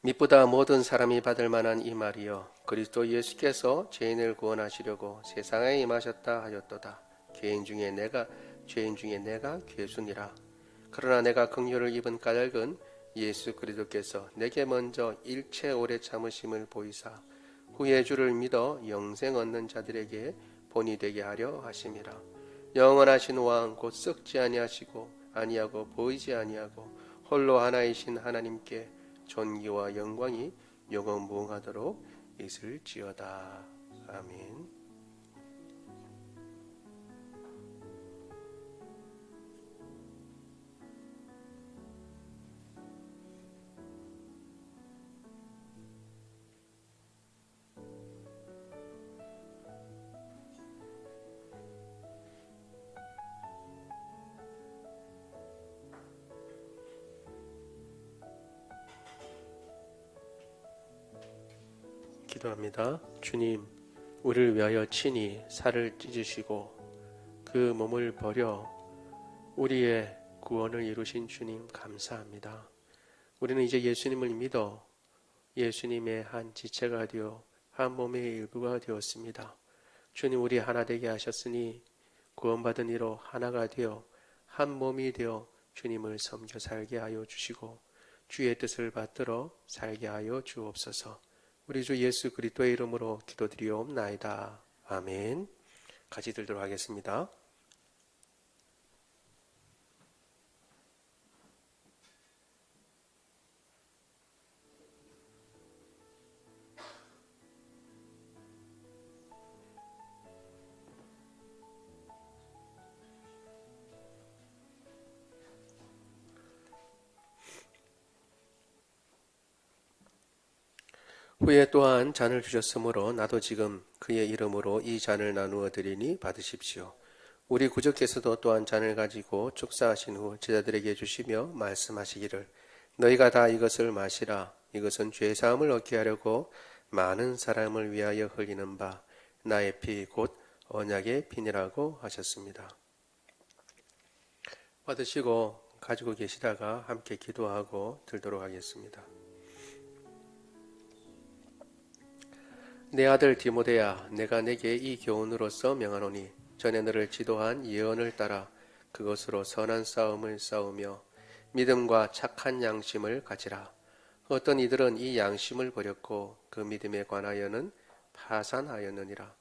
믿보다 모든 사람이 받을 만한 이 말이여 그리스도 예수께서 죄인을 구원하시려고 세상에 임하셨다 하였도다. 죄인 중에 내가 괴순이라. 그러나 내가 긍휼을 입은 까닭은 예수 그리스도께서 내게 먼저 일체 오래 참으심을 보이사 후에 주를 믿어 영생 얻는 자들에게 본이 되게 하려 하심이라. 영원하신 왕 곧 썩지 아니하고 보이지 아니하고 홀로 하나이신 하나님께 존귀와 영광이 영원무궁하도록 있을지어다. 아멘. 기도합니다. 주님, 우리를 위하여 친히 살을 찢으시고 그 몸을 버려 우리의 구원을 이루신 주님 감사합니다. 우리는 이제 예수님을 믿어 예수님의 한 지체가 되어 한 몸의 일부가 되었습니다. 주님, 우리 하나 되게 하셨으니 구원받은 이로 하나가 되어 한 몸이 되어 주님을 섬겨 살게 하여 주시고 주의 뜻을 받들어 살게 하여 주옵소서. 우리 주 예수 그리스도의 이름으로 기도드리옵나이다. 아멘. 같이 들도록 하겠습니다. 후에 또한 잔을 주셨으므로 나도 지금 그의 이름으로 이 잔을 나누어 드리니 받으십시오. 우리 구주께서도 또한 잔을 가지고 축사하신 후 제자들에게 주시며 말씀하시기를 너희가 다 이것을 마시라. 이것은 죄사함을 얻게 하려고 많은 사람을 위하여 흘리는 바 나의 피 곧 언약의 피니라고 하셨습니다. 받으시고 가지고 계시다가 함께 기도하고 들도록 하겠습니다. 내 아들 디모데야, 내가 내게 이 교훈으로서 명하노니 전에 너를 지도한 예언을 따라 그것으로 선한 싸움을 싸우며 믿음과 착한 양심을 가지라. 어떤 이들은 이 양심을 버렸고 그 믿음에 관하여는 파산하였느니라.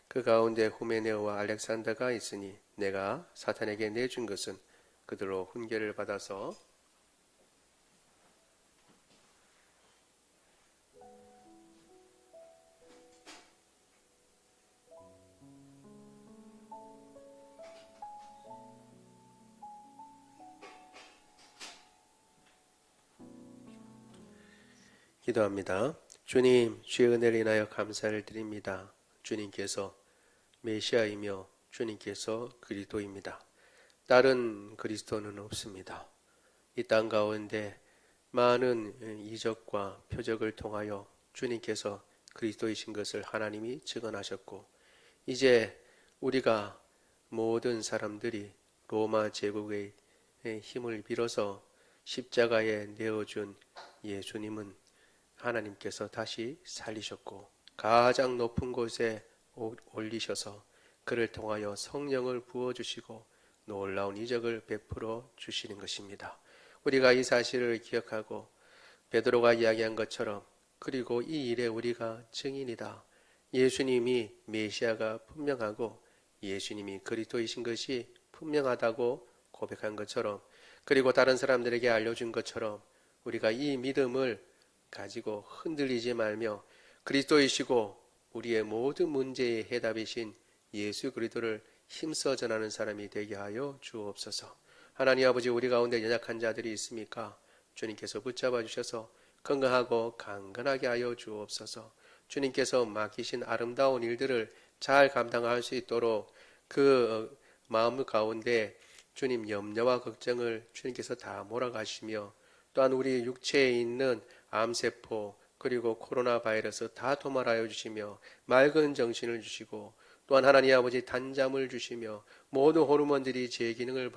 그 가운데 후메네오와 알렉산더가 있으니 내가 사탄에게 내준 것은 그들로 훈계를 받아서 기도합니다. 주님, 주의 은혜를 인하여 감사를 드립니다. 주님께서 메시아이며 주님께서 그리스도입니다. 다른 그리스도는 없습니다. 이 땅 가운데 많은 이적과 표적을 통하여 주님께서 그리스도이신 것을 하나님이 증언하셨고 이제 우리가 모든 사람들이 로마 제국의 힘을 빌어서 십자가에 내어준 예수님은 하나님께서 다시 살리셨고 가장 높은 곳에 올리셔서 그를 통하여 성령을 부어주시고 놀라운 이적을 베풀어 주시는 것입니다. 우리가 이 사실을 기억하고 베드로가 이야기한 것처럼 그리고 이 일에 우리가 증인이다. 예수님이 메시아가 분명하고 예수님이 그리스도이신 것이 분명하다고 고백한 것처럼 그리고 다른 사람들에게 알려준 것처럼 우리가 이 믿음을 가지고 흔들리지 말며 그리스도이시고 우리의 모든 문제의 해답이신 예수 그리스도를 힘써 전하는 사람이 되게 하여 주옵소서. 하나님 아버지, 우리 가운데 연약한 자들이 있습니까? 주님께서 붙잡아 주셔서 건강하고 강건하게 하여 주옵소서. 주님께서 맡기신 아름다운 일들을 잘 감당할 수 있도록 그 마음 가운데 주님 염려와 걱정을 주님께서 다 몰아가시며 또한 우리 육체에 있는 암세포 그리고 코로나 바이러스 다 도말하여 주시며 맑은 정신을 주시고 또한 하나님 아버지 단잠을 주시며 모든 호르몬들이 제 기능을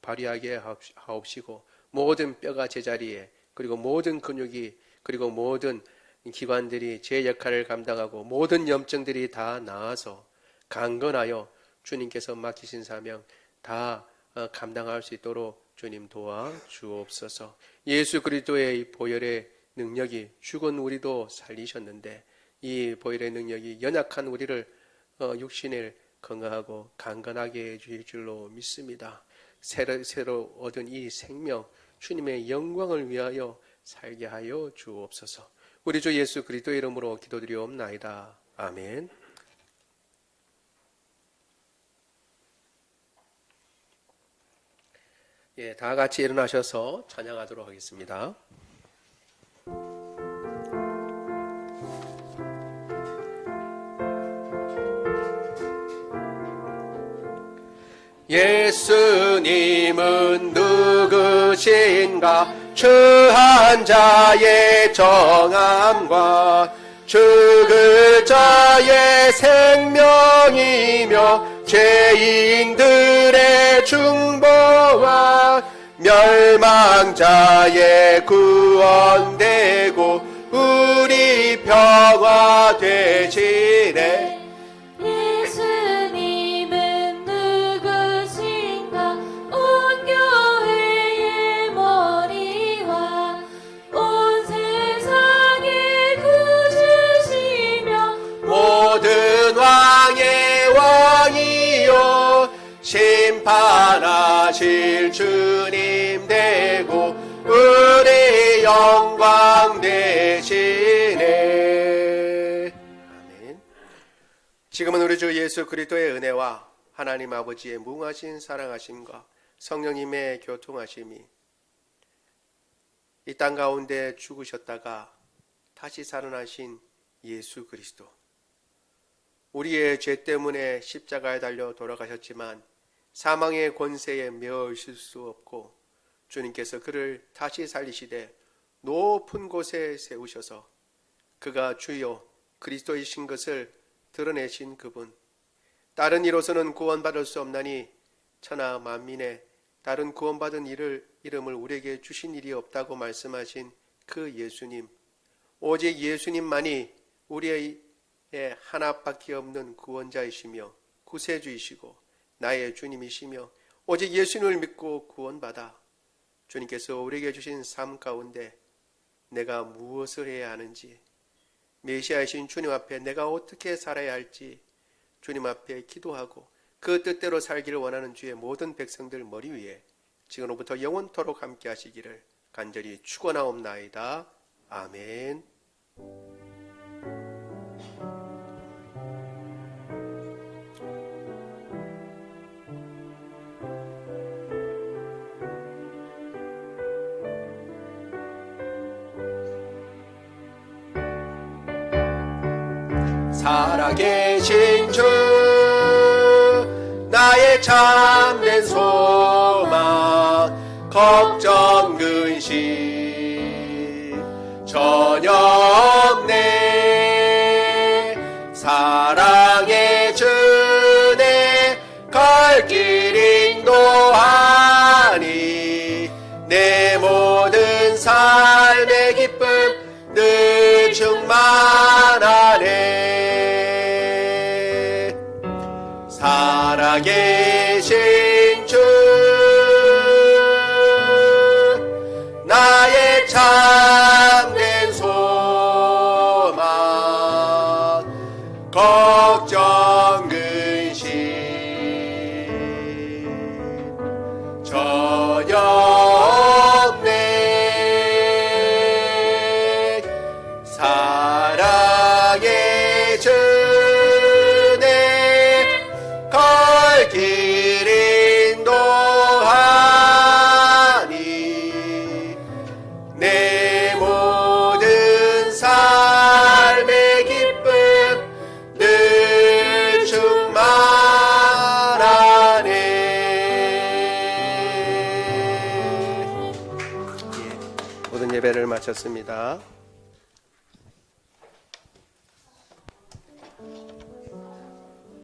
발휘하게 하옵시고 모든 뼈가 제자리에 그리고 모든 근육이 그리고 모든 기관들이 제 역할을 감당하고 모든 염증들이 다 나아서 강건하여 주님께서 맡기신 사명 다 감당할 수 있도록 주님 도와 주옵소서. 예수 그리스도의 보혈의 능력이 죽은 우리도 살리셨는데 이 보혈의 능력이 연약한 우리를 육신을 건강하고 강건하게 해주실 줄로 믿습니다. 새로 얻은 이 생명 주님의 영광을 위하여 살게 하여 주옵소서. 우리 주 예수 그리스도의 이름으로 기도드리옵나이다. 아멘. 다 같이 일어나셔서 찬양하도록 하겠습니다. 예수님은 누구신가? 처한 자의 정함과 죽을 자의 생명이며 죄인들의 중보와 멸망자의 구원되고 우리 평화 되시네. 예수님은 누구신가? 온 교회의 머리와 온 세상의 구주시며 모든 왕의 왕이요 심판하실 주님 되고 우리 영광 되시네. 아멘. 지금은 우리 주 예수 그리스도의 은혜와 하나님 아버지의 무궁하신 사랑하심과 성령님의 교통하심이 이 땅 가운데 죽으셨다가 다시 살아나신 예수 그리스도, 우리의 죄 때문에 십자가에 달려 돌아가셨지만 사망의 권세에 매어 있을 수 없고 주님께서 그를 다시 살리시되 높은 곳에 세우셔서 그가 주요 그리스도이신 것을 드러내신 그분, 다른 이로서는 구원받을 수 없나니 천하 만민의 다른 구원받은 이름을 우리에게 주신 일이 없다고 말씀하신 그 예수님, 오직 예수님만이 우리의 하나밖에 없는 구원자이시며 구세주이시고 나의 주님이시며 오직 예수님을 믿고 구원받아 주님께서 우리에게 주신 삶 가운데 내가 무엇을 해야 하는지, 메시아이신 주님 앞에 내가 어떻게 살아야 할지 주님 앞에 기도하고 그 뜻대로 살기를 원하는 주의 모든 백성들 머리 위에 지금부터 영원토록 함께 하시기를 간절히 축원하옵나이다. 아멘. 살아계신 주 나의 참된 소망, 걱정 근심 전혀 없네. 사랑의 주내 갈 길 인도하니 내 모든 삶의 기쁨 늘 충만하네. 살아계신 주 나의 참된 소망, 걱정 근심 전혀 없네. 사랑의 주내 갈 길 인도하니 내 모든 삶의 기쁨 늘 충만하네. 모든 예배를 마쳤습니다.